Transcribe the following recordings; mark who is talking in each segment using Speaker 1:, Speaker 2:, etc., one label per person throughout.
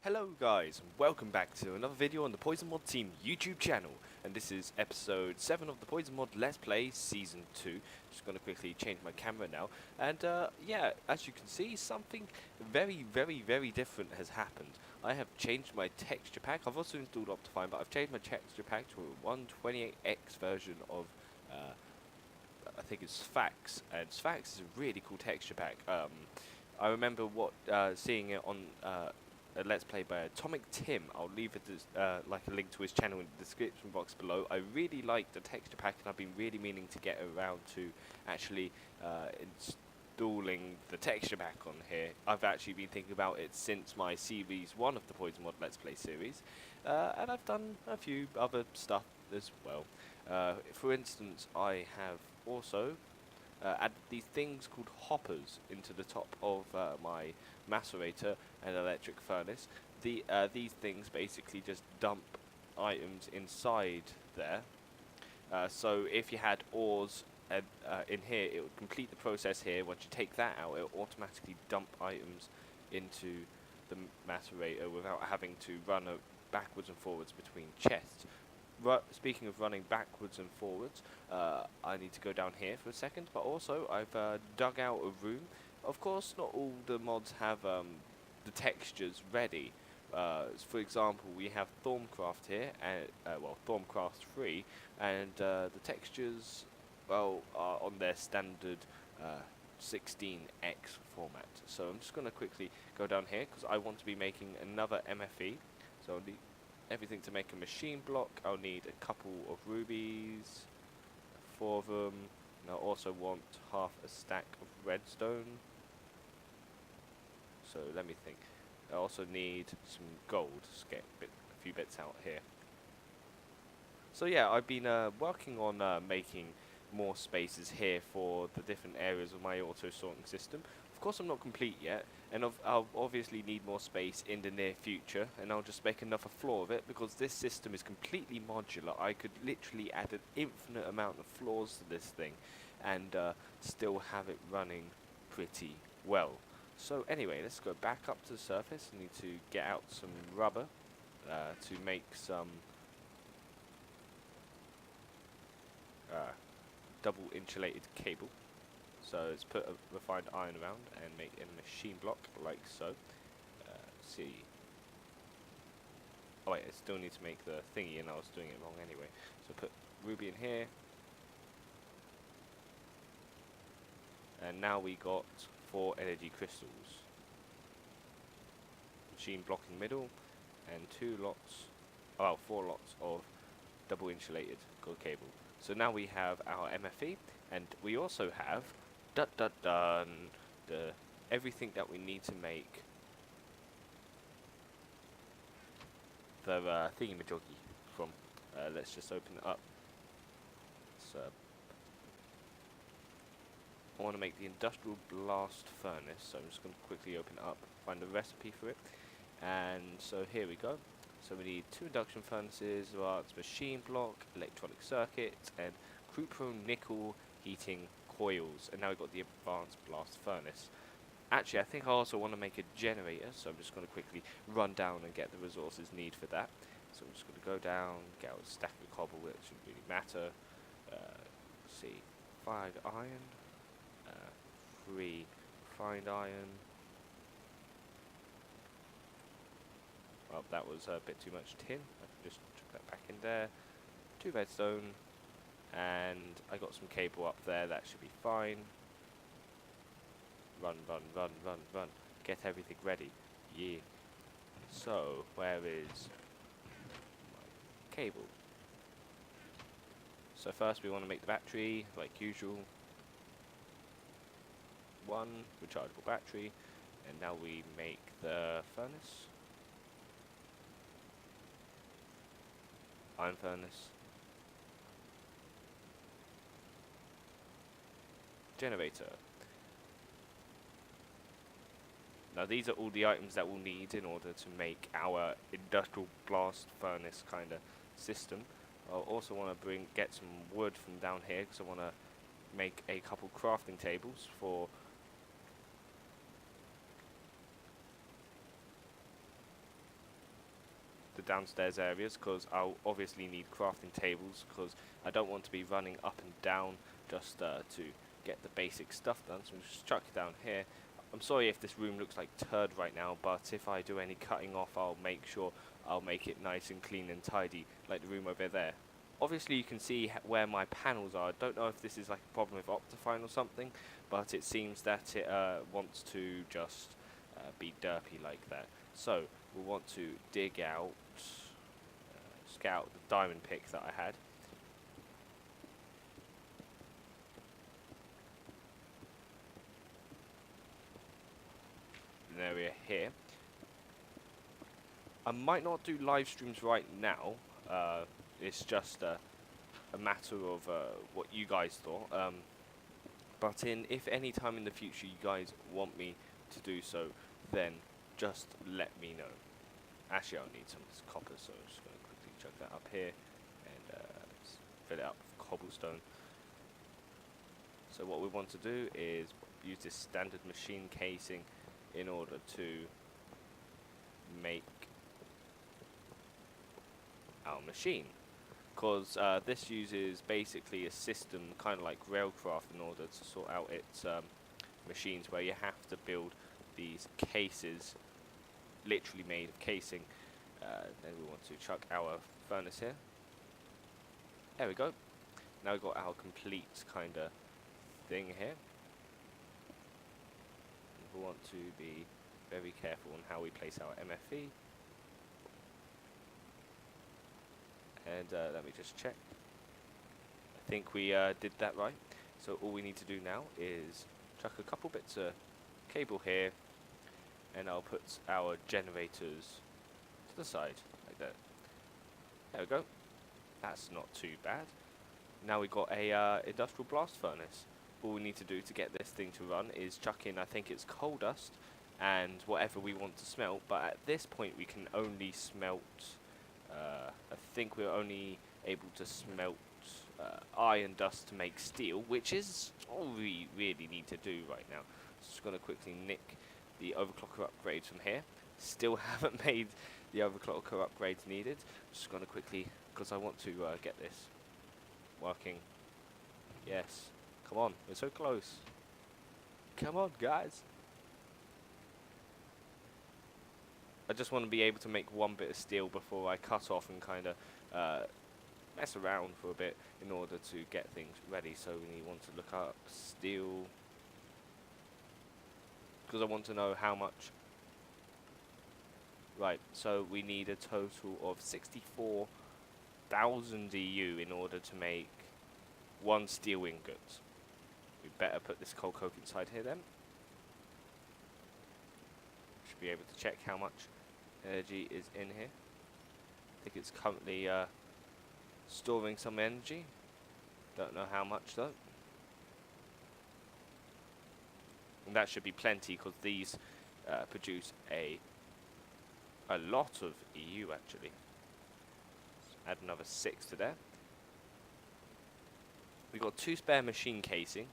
Speaker 1: Hello guys, and welcome back to another video on the PoisonModTeam YouTube channel, and this is episode 7 of the PoisonMod Let's Play Season 2. Just going to quickly change my camera now, and yeah, as you can see, something very different has happened. I have changed my texture pack. I've also installed Optifine, but I've changed my texture pack to a 128x version of I think it's Sphax, and Sphax is a really cool texture pack. I remember seeing it on a Let's Play by Atomic Tim. I'll leave it as, like a link to his channel in the description box below. I really like the texture pack, and I've been really meaning to get around to actually installing the texture pack on here. I've actually been thinking about it since my Series 1 of the PoisonMod Let's Play series, and I've done a few other stuff as well. For instance, I have also added these things called hoppers into the top of my macerator and electric furnace. These things basically just dump items inside there. So if you had ores in here, it would complete the process here. Once you take that out, it will automatically dump items into the macerator without having to run backwards and forwards between chests. Speaking of running backwards and forwards, I need to go down here for a second, but also I've dug out a room. Of course, not all the mods have the textures ready. For example, we have Thorncraft here, and well, Thorncraft 3, and the textures, well, are on their standard 16x format. So I'm just going to quickly go down here because I want to be making another MFE. So I'll need everything to make a machine block. I'll need a couple of rubies, 4 of them, and I'll also want half a stack of redstone. So let me think. I also need some gold. Just get a few bits out here. So yeah, I've been working on making more spaces here for the different areas of my auto sorting system. Of course, I'm not complete yet, and I'll obviously need more space in the near future, and I'll just make another floor of it because this system is completely modular. I could literally add an infinite amount of floors to this thing and still have it running pretty well. So anyway, let's go back up to the surface. I need to get out some rubber to make some double insulated cable. So let's put a refined iron around and make a machine block like so. Let's see. Oh wait, I still need to make the thingy, and I was doing it wrong anyway. So put ruby in here. And now we got 4 energy crystals. Machine block in the middle, and 4 lots of double insulated gold cable. So now we have our MFE, and we also have everything that we need to make the thingy-majiggy from. Let's just open it up. So I want to make the industrial blast furnace, so I'm just going to quickly open it up, find the recipe for it, and so here we go. So we need 2 induction furnaces, it's machine block, electronic circuit, and chrome nickel heating coils. And now we've got the advanced blast furnace. Actually, I think I also want to make a generator, so I'm just going to quickly run down and get the resources needed for that. So I'm just going to go down, get a stack of cobble, it shouldn't really matter. Let's see, 5 iron, 3 refined iron. Well, that was a bit too much tin. I can just chuck that back in there. 2 redstone, and I got some cable up there. That should be fine. Run. Get everything ready. Yeah. So, where is my cable? So first we want to make the battery, like usual. 1 rechargeable battery, and now we make the furnace. Iron furnace, generator. Now these are all the items that we'll need in order to make our industrial blast furnace kind of system. I'll also want to get some wood from down here because I want to make a couple crafting tables for downstairs areas, because I'll obviously need crafting tables, because I don't want to be running up and down just to get the basic stuff done. So we'll just chuck it down here. I'm sorry if this room looks like turd right now, but if I do any cutting off, I'll make sure I'll make it nice and clean and tidy, like the room over there. Obviously you can see where my panels are. I don't know if this is like a problem with Optifine or something, but it seems that it wants to just be derpy like that. So we'll want to dig out, scout the diamond pick that I had. An area here. I might not do live streams right now. It's just a matter of what you guys thought. But if any time in the future you guys want me to do so, then just let me know. Actually, I'll need some of this copper, so I'm just going to quickly chuck that up here and fill it up with cobblestone. So what we want to do is use this standard machine casing in order to make our machine, because this uses basically a system kind of like Railcraft in order to sort out its machines, where you have to build these cases literally made of casing. Then we want to chuck our furnace here. There we go. Now we've got our complete kind of thing here. We want to be very careful on how we place our MFE. And let me just check. I think we did that right. So all we need to do now is chuck a couple bits of cable here, and I'll put our generators to the side like that. There we go. That's not too bad. Now we've got a industrial blast furnace. All we need to do to get this thing to run is chuck in, I think it's coal dust and whatever we want to smelt, but at this point we can only smelt, I think we're only able to smelt iron dust to make steel, which is all we really need to do right now. Just going to quickly nick the overclocker upgrades from here. Still haven't made the overclocker upgrades needed. Just going to quickly, because I want to get this working. Yes. Come on, we're so close. Come on, guys. I just want to be able to make one bit of steel before I cut off and kind of mess around for a bit in order to get things ready. So we want to look up steel, because I want to know how much. Right, so we need a total of 64,000 EU in order to make one steel ingot. We better put this coal coke inside here then. Should be able to check how much energy is in here. I think it's currently storing some energy. Don't know how much though. And that should be plenty, because these produce a lot of EU actually. Let's add another 6 to there. We've got 2 spare machine casing.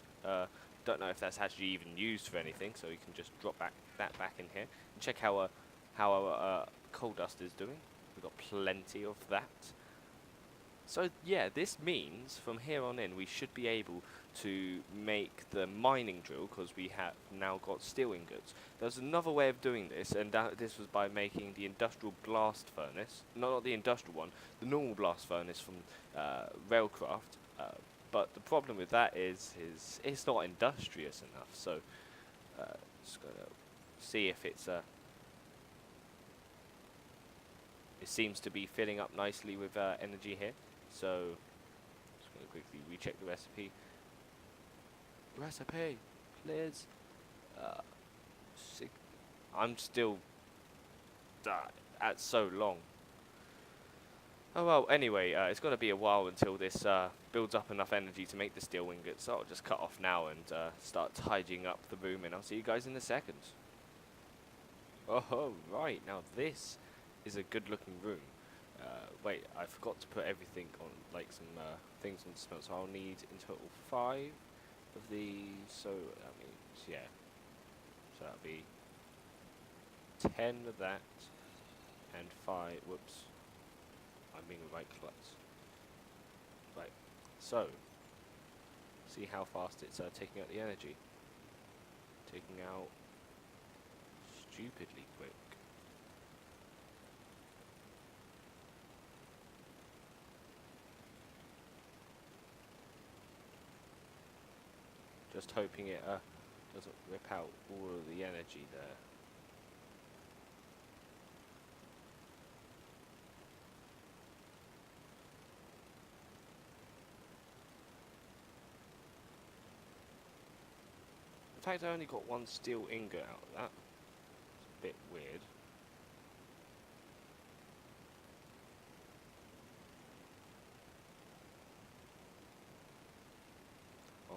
Speaker 1: Don't know if that's actually even used for anything, so we can just drop that back in here and check how our coal dust is doing. We've got plenty of that. So yeah, this means from here on in we should be able to make the mining drill, because we have now got steel ingots. There's another way of doing this, and this was by making the industrial blast furnace. Not the industrial one, the normal blast furnace from Railcraft. But the problem with that is it's not industrious enough. So just gonna see if it's it seems to be filling up nicely with energy here. So just gonna quickly recheck the recipe. Recipe, please. I'm still. That's so long. Oh well, anyway, it's going to be a while until this builds up enough energy to make the steel ingots, so I'll just cut off now and start tidying up the room, and I'll see you guys in a second. Oh, right, now this is a good looking room. Wait, I forgot to put everything on, like some things on smelt, so I'll need in total 5 of these, so that means, yeah, so that'll be 10 of that, and 5, whoops. being the right klutz. Right, so see how fast it's taking out the energy. Taking out stupidly quick. Just hoping it doesn't rip out all of the energy there. In fact, I only got one steel ingot out of that. It's a bit weird. Oh.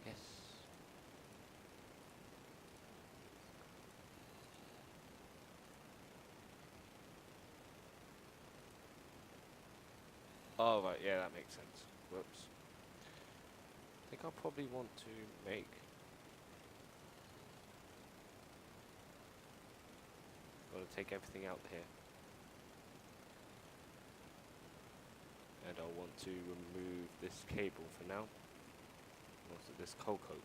Speaker 1: Yes. Oh, right, yeah, that makes sense. Whoops. I think I'll probably want to make... Gotta take everything out here. And I'll want to remove this cable for now. Also this coal coat.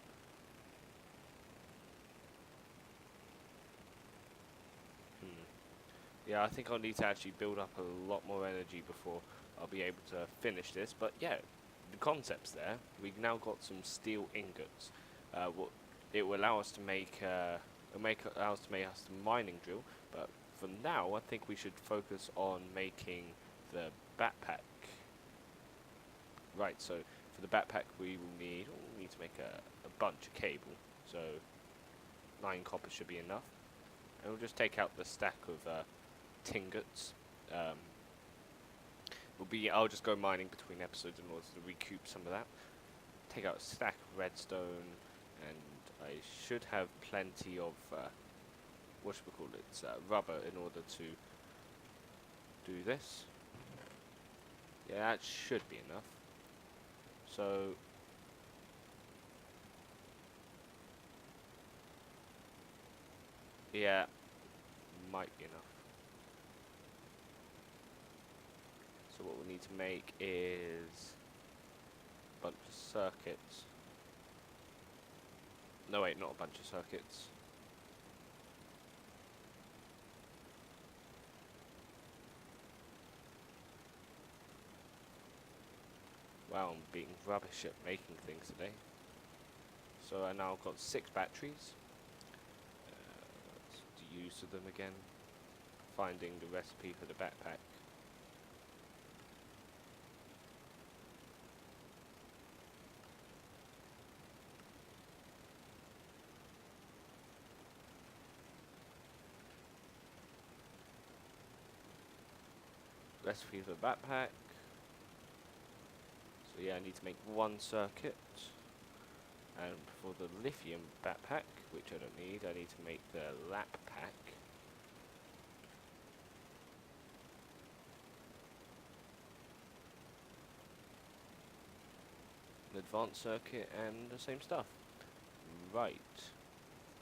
Speaker 1: Yeah, I think I'll need to actually build up a lot more energy before I'll be able to finish this. But yeah, the concept's there. We've now got some steel ingots. What it will allow us to make, allow us to make us a mining drill. But for now, I think we should focus on making the backpack. Right. So for the backpack, we will need to make a bunch of cable. So 9 copper should be enough. And we'll just take out the stack of tingots. I'll just go mining between episodes in order to recoup some of that. Take out a stack of redstone, and I should have plenty of rubber in order to do this. Yeah, that should be enough. So yeah, might be enough. So what we need to make is a bunch of circuits. No wait, not a bunch of circuits. Wow, I'm being rubbish at making things today. So I now got 6 batteries. Let's do use of them again. Finding the recipe for the backpack. Recipe for the backpack. So yeah, I need to make 1 circuit. And for the lithium backpack, which I don't need, I need to make the lap pack. An advanced circuit and the same stuff. Right.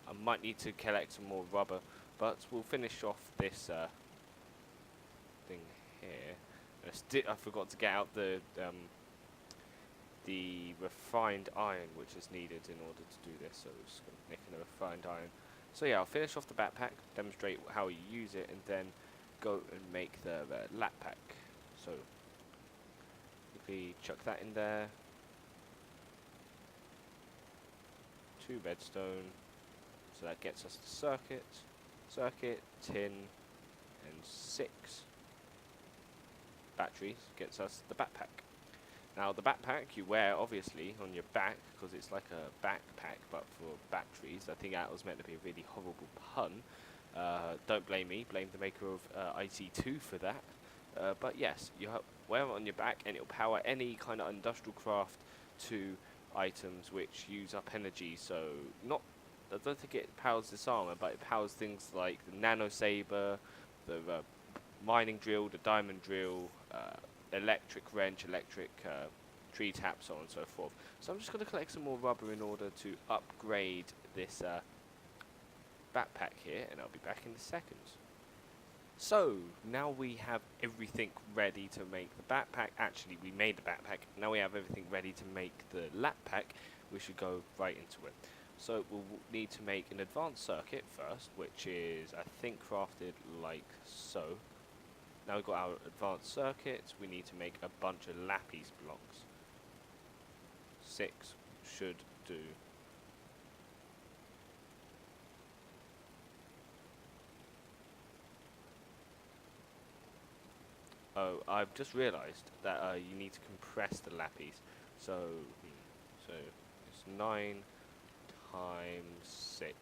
Speaker 1: I might need to collect some more rubber, but we'll finish off this thing here. I forgot to get out the refined iron which is needed in order to do this, so we're just going to make a refined iron. So yeah, I'll finish off the backpack, demonstrate how you use it, and then go and make the lap pack. So quickly chuck that in there. 2 redstone, so that gets us the circuit, tin, and 6 batteries gets us the backpack. Now the backpack you wear obviously on your back because it's like a backpack but for batteries. I think that was meant to be a really horrible pun. Don't blame me, blame the maker of IT2 for that. But yes, you wear it on your back and it'll power any kind of industrial craft 2 items which use up energy. So I don't think it powers this armor, but it powers things like the nano saber, the mining drill, the diamond drill, electric wrench, electric tree tap, so on and so forth. So I'm just going to collect some more rubber in order to upgrade this backpack here, and I'll be back in a second. So, now we have everything ready to make the backpack. Actually, we made the backpack. Now we have everything ready to make the lap pack. We should go right into it. So, we'll need to make an advanced circuit first, which is, I think, crafted like so. Now we've got our advanced circuits. We need to make a bunch of lapis blocks. 6 should do. Oh, I've just realised that you need to compress the lapis. So it's 9 times 6.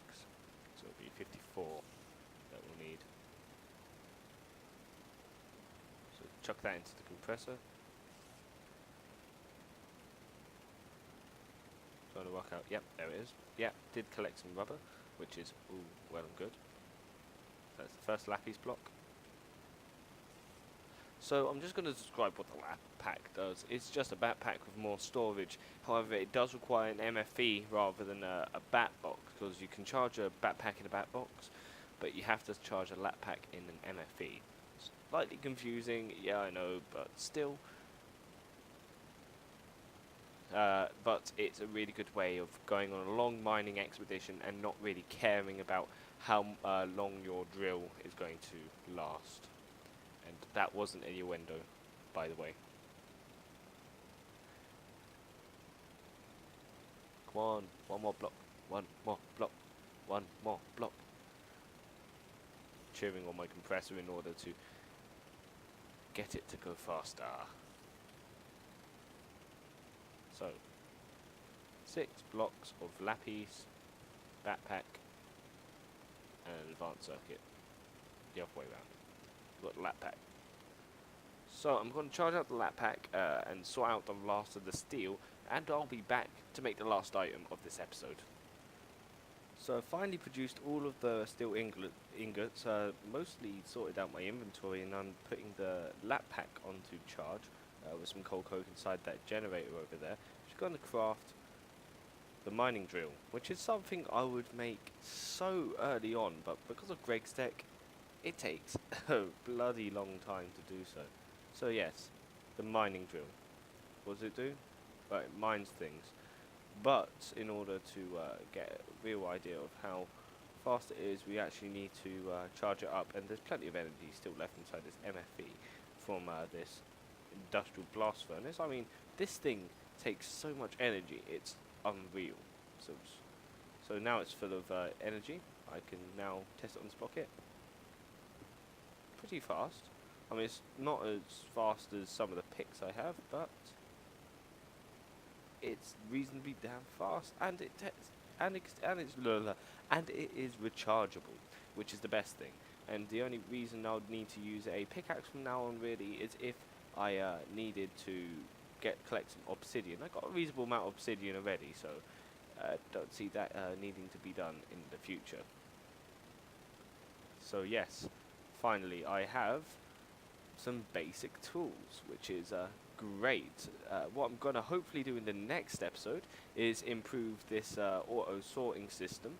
Speaker 1: So it'll be 54 that we'll need. So chuck that into the compressor. Trying to work out. Yep, there it is. Yeah, did collect some rubber, which is well and good. That's the first lapis block. So I'm just going to describe what the lap pack does. It's just a backpack with more storage. However, it does require an MFE rather than a bat box, because you can charge a backpack in a bat box, but you have to charge a lap pack in an MFE. Slightly confusing, yeah, I know, but still. But it's a really good way of going on a long mining expedition and not really caring about how long your drill is going to last. And that wasn't an innuendo, by the way. Come on, one more block, one more block, one more block. Cheering on my compressor in order to get it to go faster. So, 6 blocks of lapis, backpack, and an advanced circuit. The other way around. Got the lap pack. So I'm going to charge out the lap pack and sort out the last of the steel, and I'll be back to make the last item of this episode. So I finally produced all of the steel ingots, mostly sorted out my inventory, and I'm putting the lap pack onto charge with some coal coke inside that generator over there. Just going to craft the mining drill, which is something I would make so early on, but because of Greg's tech, it takes a bloody long time to do so. So yes, the mining drill. What does it do? Well, it mines things. But in order to get a real idea of how fast it is, we actually need to charge it up. And there's plenty of energy still left inside this MFE from this industrial blast furnace. I mean, this thing takes so much energy, it's unreal. So now it's full of energy. I can now test it on the sprocket. Pretty fast. I mean, it's not as fast as some of the picks I have, but it's reasonably damn fast, and it is rechargeable, which is the best thing. And the only reason I would need to use a pickaxe from now on really is if I needed to collect some obsidian. I got a reasonable amount of obsidian already, so don't see that needing to be done in the future. So yes, finally I have some basic tools, which is great. What I'm going to hopefully do in the next episode is improve this auto sorting system.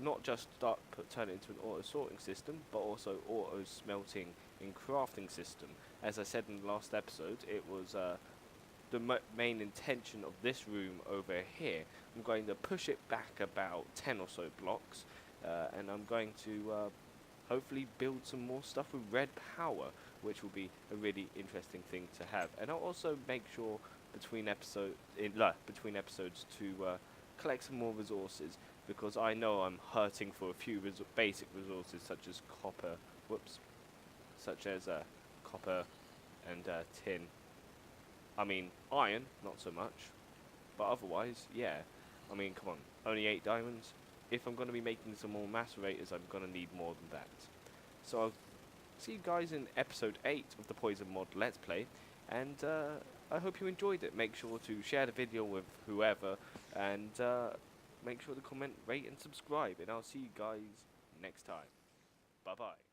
Speaker 1: Not just turn it into an auto sorting system, but also auto smelting and crafting system. As I said in the last episode, it was the main intention of this room over here. I'm going to push it back about 10 or so blocks, and I'm going to hopefully build some more stuff with red power, which will be a really interesting thing to have. And I'll also make sure between episodes to collect some more resources, because I know I'm hurting for a few basic resources such as copper, copper and tin. I mean, iron, not so much, but otherwise, yeah. I mean, come on, only 8 diamonds. If I'm going to be making some more macerators, I'm going to need more than that. So I'll see you guys in episode 8 of the PoisonMod Let's Play, and I hope you enjoyed it. Make sure to share the video with whoever, and make sure to comment, rate and subscribe, and I'll see you guys next time. Bye bye.